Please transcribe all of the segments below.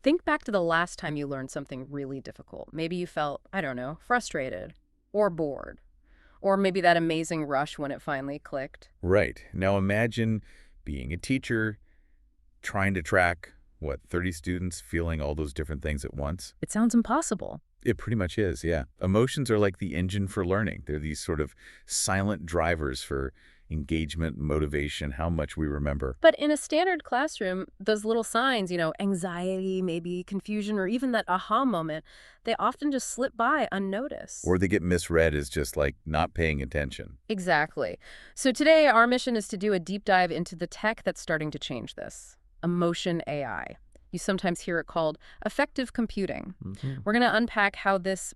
Think back to the last time you learned something really difficult. Maybe you felt, I don't know, frustrated or bored, or maybe that amazing rush when it finally clicked. Right. Now imagine being a teacher, trying to track, 30 students feeling all those different things at once? It sounds impossible. It pretty much is, yeah. Emotions are like the engine for learning. They're these sort of silent drivers for engagement, motivation, how much we remember. But in a standard classroom, those little signs, anxiety, maybe confusion, or even that aha moment, they often just slip by unnoticed. Or they get misread as just like not paying attention. Exactly. So today, our mission is to do a deep dive into the tech that's starting to change this. Emotion AI. You sometimes hear it called affective computing. We're going to unpack how this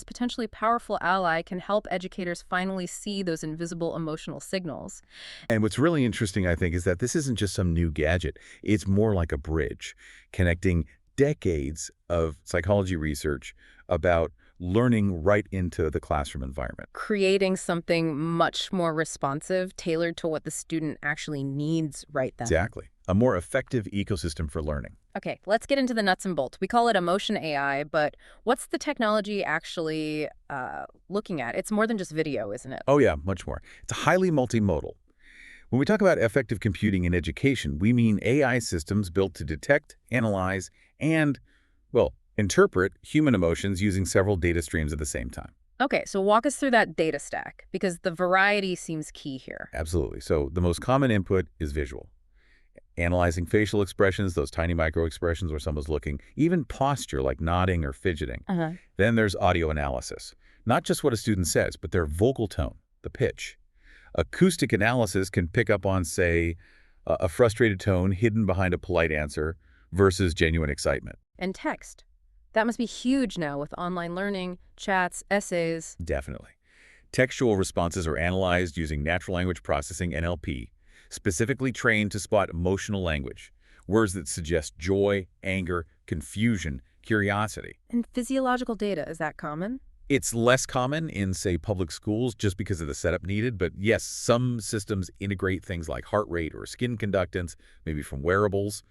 potentially powerful ally can help educators finally see those invisible emotional signals. And what's really interesting, I think, is that this isn't just some new gadget. It's more like a bridge connecting decades of psychology research about learning right into the classroom environment. Creating something much more responsive, tailored to what the student actually needs right then. Exactly. A more effective ecosystem for learning. Okay, let's get into the nuts and bolts. We call it Emotion AI, but what's the technology actually looking at? It's more than just video, isn't it? Oh yeah, much more. It's highly multimodal. When we talk about effective computing in education, we mean AI systems built to detect, analyze, and, interpret human emotions using several data streams at the same time. Okay, so walk us through that data stack, because the variety seems key here. Absolutely. So the most common input is visual. Analyzing facial expressions, those tiny micro expressions where someone's looking, even posture like nodding or fidgeting. Then there's audio analysis. Not just what a student says, but their vocal tone, the pitch. Acoustic analysis can pick up on, say, a frustrated tone hidden behind a polite answer versus genuine excitement. And text. That must be huge now with online learning, chats, essays. Definitely. Textual responses are analyzed using natural language processing, NLP, specifically trained to spot emotional language, words that suggest joy, anger, confusion, curiosity. And physiological data, is that common? It's less common in, say, public schools just because of the setup needed, but yes, some systems integrate things like heart rate or skin conductance, maybe from wearables,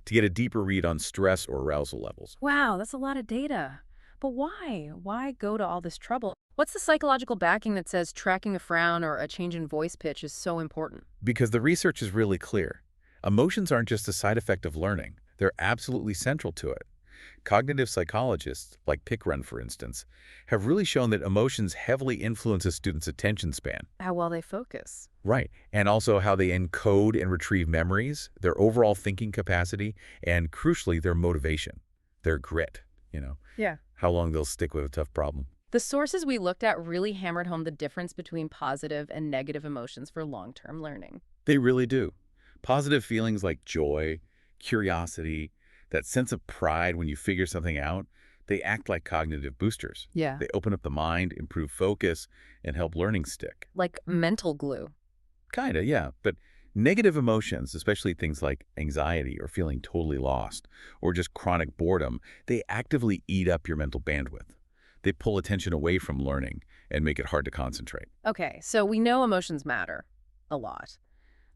to get a deeper read on stress or arousal levels. Wow, that's a lot of data. But why? Why go to all this trouble? What's the psychological backing that says tracking a frown or a change in voice pitch is so important? Because the research is really clear. Emotions aren't just a side effect of learning. They're absolutely central to it. Cognitive psychologists, like Pickrun, for instance, have really shown that emotions heavily influence a student's attention span. How well they focus. Right. And also how they encode and retrieve memories, their overall thinking capacity, and crucially, their motivation, their grit, Yeah. how long they'll stick with a tough problem. The sources we looked at really hammered home the difference between positive and negative emotions for long-term learning. They really do. Positive feelings like joy, curiosity, that sense of pride when you figure something out, they act like cognitive boosters. Yeah. They open up the mind, improve focus, and help learning stick. Like mental glue. Kinda, yeah. But negative emotions, especially things like anxiety or feeling totally lost, or just chronic boredom, they actively eat up your mental bandwidth. They pull attention away from learning and make it hard to concentrate. Okay, so we know emotions matter a lot.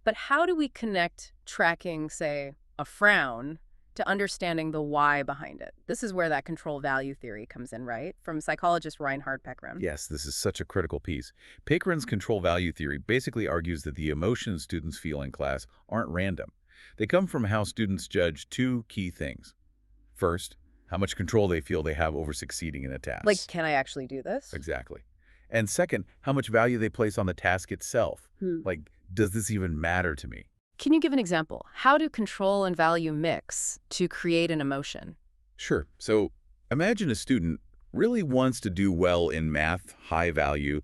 But how do we connect tracking, say, a frown to understanding the why behind it? This is where that control value theory comes in, right? From psychologist Reinhard Peckrun. Yes, this is such a critical piece. Pickrun's control value theory basically argues that the emotions students feel in class aren't random. They come from how students judge two key things. First, how much control they feel they have over succeeding in a task. Like, can I actually do this? Exactly. And second, how much value they place on the task itself. Like, does this even matter to me? Can you give an example? How do control and value mix to create an emotion? Sure. So imagine a student really wants to do well in math, high value,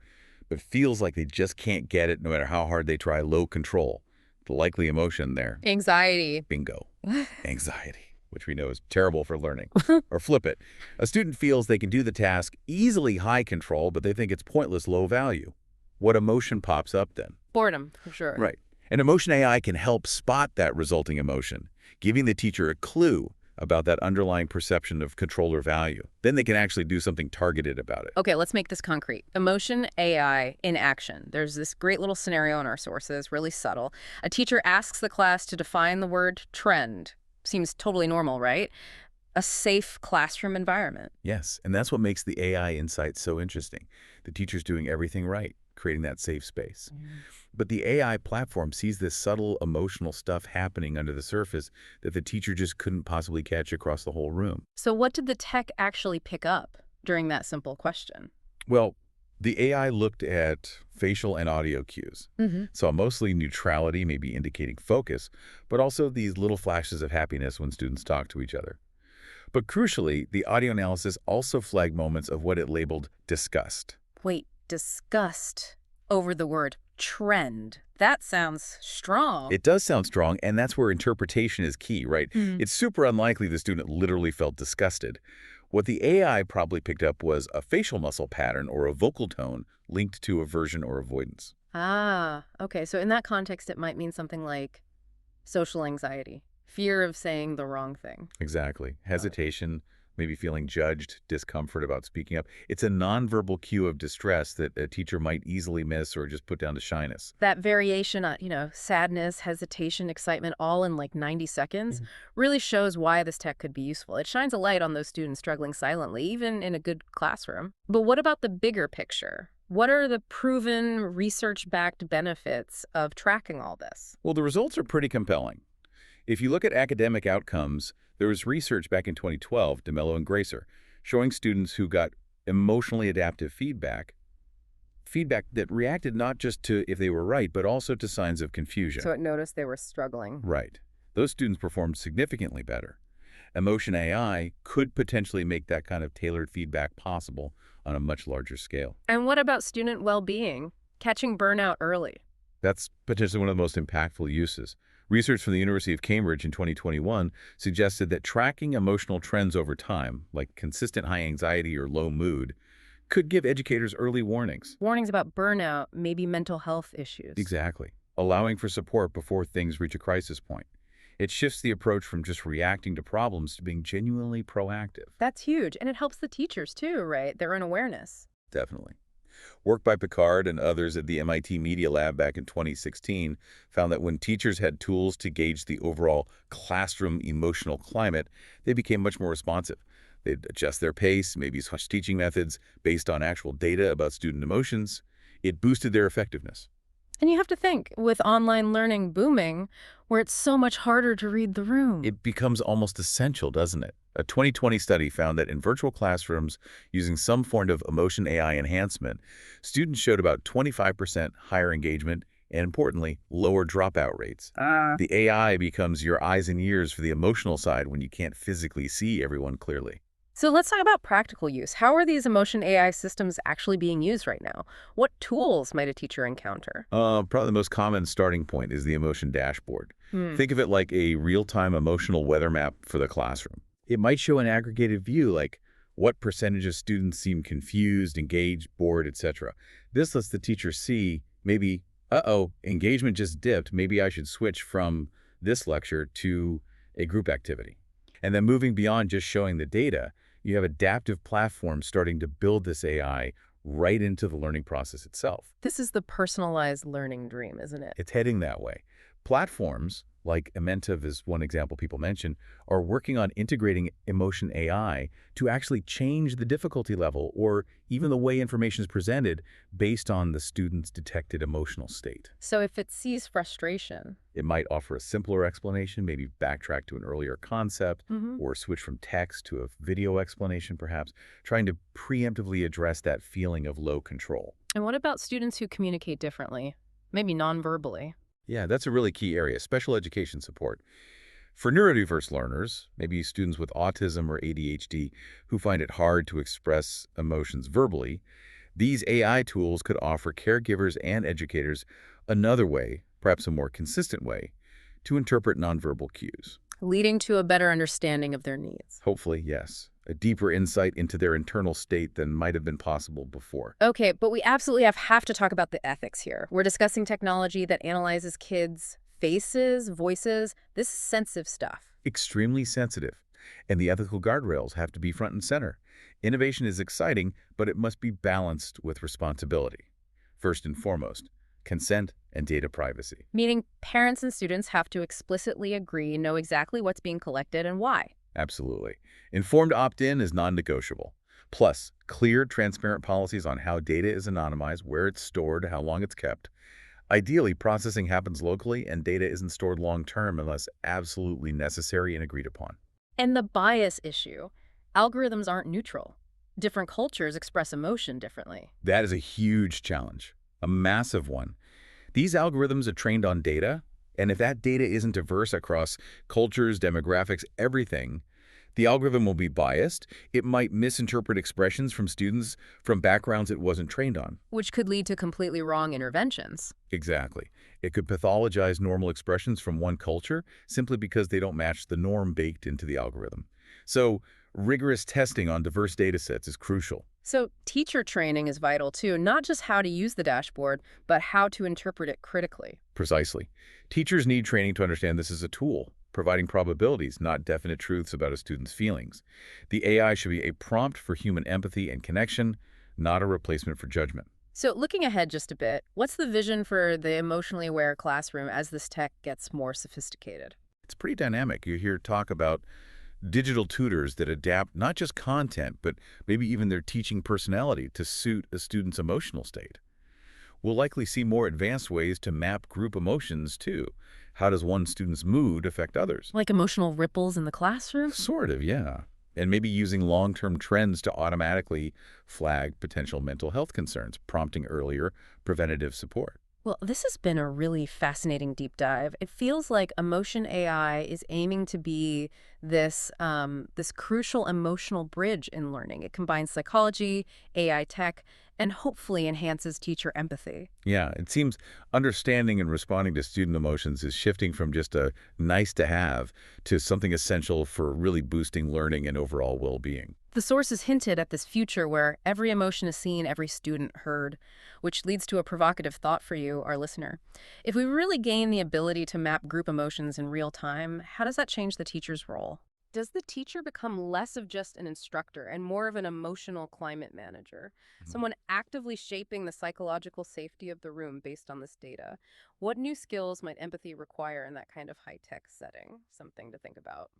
but feels like they just can't get it no matter how hard they try, low control. The likely emotion there, Anxiety. bingo, anxiety, which we know is terrible for learning. Or flip it. A student feels they can do the task easily high control, but they think it's pointless low value. What emotion pops up then? Boredom, for sure. Right. And Emotion AI can help spot that resulting emotion, giving the teacher a clue about that underlying perception of control or value. Then they can actually do something targeted about it. Okay, let's make this concrete. Emotion AI in action. There's this great little scenario in our sources, really subtle. A teacher asks the class to define the word trend. Seems totally normal, right? A safe classroom environment. Yes, and that's what makes the AI insight so interesting. The teacher's doing everything right, creating that safe space. But the AI platform sees this subtle emotional stuff happening under the surface that the teacher just couldn't possibly catch across the whole room. So what did the tech actually pick up during that simple question? Well, the AI looked at facial and audio cues. Saw mostly neutrality, maybe indicating focus, but also these little flashes of happiness when students talk to each other. But crucially, the audio analysis also flagged moments of what it labeled disgust. Wait, disgust over the word trend. That sounds strong. It does sound strong, and that's where interpretation is key, right? It's super unlikely the student literally felt disgusted. What the AI probably picked up was a facial muscle pattern or a vocal tone linked to aversion or avoidance. Ah, okay. So in that context, it might mean something like social anxiety, fear of saying the wrong thing. Exactly. Hesitation, maybe feeling judged, discomfort about speaking up. It's a nonverbal cue of distress that a teacher might easily miss or just put down to shyness. That variation on, sadness, hesitation, excitement, all in like 90 seconds really shows why this tech could be useful. It shines a light on those students struggling silently, even in a good classroom. But what about the bigger picture? What are the proven research-backed benefits of tracking all this? Well, the results are pretty compelling. If you look at academic outcomes, there was research back in 2012, DeMello and Gracer, showing students who got emotionally adaptive feedback that reacted not just to if they were right, but also to signs of confusion. So it noticed they were struggling. Right. Those students performed significantly better. Emotion AI could potentially make that kind of tailored feedback possible on a much larger scale. And what about student well-being? Catching burnout early. That's potentially one of the most impactful uses. Research from the University of Cambridge in 2021 suggested that tracking emotional trends over time, like consistent high anxiety or low mood, could give educators early warnings. Warnings about burnout, maybe mental health issues. Exactly. Allowing for support before things reach a crisis point. It shifts the approach from just reacting to problems to being genuinely proactive. That's huge. And it helps the teachers too, right? Their own awareness. Definitely. Work by Picard and others at the MIT Media Lab back in 2016 found that when teachers had tools to gauge the overall classroom emotional climate, they became much more responsive. They'd adjust their pace, maybe switch teaching methods based on actual data about student emotions. It boosted their effectiveness. And you have to think, with online learning booming, where it's so much harder to read the room. It becomes almost essential, doesn't it? A 2020 study found that in virtual classrooms using some form of emotion AI enhancement, students showed about 25% higher engagement and, importantly, lower dropout rates. The AI becomes your eyes and ears for the emotional side when you can't physically see everyone clearly. So let's talk about practical use. How are these emotion AI systems actually being used right now? What tools might a teacher encounter? Probably the most common starting point is the emotion dashboard. Think of it like a real-time emotional weather map for the classroom. It might show an aggregated view like what percentage of students seem confused, engaged, bored, etc. This lets the teacher see maybe, engagement just dipped. Maybe I should switch from this lecture to a group activity. And then moving beyond just showing the data, you have adaptive platforms starting to build this AI right into the learning process itself. This is the personalized learning dream, isn't it? It's heading that way. Platforms, like Imentiv is one example people mention, are working on integrating emotion AI to actually change the difficulty level or even the way information is presented based on the student's detected emotional state. So if it sees frustration, it might offer a simpler explanation, maybe backtrack to an earlier concept, or switch from text to a video explanation perhaps, trying to preemptively address that feeling of low control. And what about students who communicate differently, maybe non-verbally? Yeah, that's a really key area, special education support. For neurodiverse learners, maybe students with autism or ADHD who find it hard to express emotions verbally, these AI tools could offer caregivers and educators another way, perhaps a more consistent way, to interpret nonverbal cues. Leading to a better understanding of their needs. Hopefully, yes. A deeper insight into their internal state than might have been possible before. Okay, but we absolutely have to talk about the ethics here. We're discussing technology that analyzes kids' faces, voices. This is sensitive stuff. Extremely sensitive. And the ethical guardrails have to be front and center. Innovation is exciting, but it must be balanced with responsibility. First and foremost, consent and data privacy. Meaning parents and students have to explicitly agree, know exactly what's being collected and why. Absolutely. Informed opt-in is non-negotiable. Plus, clear, transparent policies on how data is anonymized, where it's stored, how long it's kept. Ideally, processing happens locally and data isn't stored long-term unless absolutely necessary and agreed upon. And the bias issue. Algorithms aren't neutral. Different cultures express emotion differently. That is a huge challenge, a massive one. These algorithms are trained on data, and if that data isn't diverse across cultures, demographics, everything, the algorithm will be biased. It might misinterpret expressions from students from backgrounds it wasn't trained on. Which could lead to completely wrong interventions. Exactly. It could pathologize normal expressions from one culture simply because they don't match the norm baked into the algorithm. So, rigorous testing on diverse data sets is crucial. So teacher training is vital too, not just how to use the dashboard, but how to interpret it critically. Precisely. Teachers need training to understand this as a tool, providing probabilities, not definite truths about a student's feelings. The AI should be a prompt for human empathy and connection, not a replacement for judgment. So looking ahead just a bit, what's the vision for the emotionally aware classroom as this tech gets more sophisticated? It's pretty dynamic. You hear talk about digital tutors that adapt not just content, but maybe even their teaching personality to suit a student's emotional state. We'll likely see more advanced ways to map group emotions, too. How does one student's mood affect others? Like emotional ripples in the classroom? Sort of, yeah. And maybe using long-term trends to automatically flag potential mental health concerns, prompting earlier preventative support. Well, this has been a really fascinating deep dive. It feels like emotion AI is aiming to be this crucial emotional bridge in learning. It combines psychology, AI tech, and hopefully enhances teacher empathy. Yeah, it seems understanding and responding to student emotions is shifting from just a nice to have to something essential for really boosting learning and overall well-being. The sources hinted at this future where every emotion is seen, every student heard, which leads to a provocative thought for you, our listener. If we really gain the ability to map group emotions in real time, how does that change the teacher's role? Does the teacher become less of just an instructor and more of an emotional climate manager, someone actively shaping the psychological safety of the room based on this data? What new skills might empathy require in that kind of high-tech setting? Something to think about.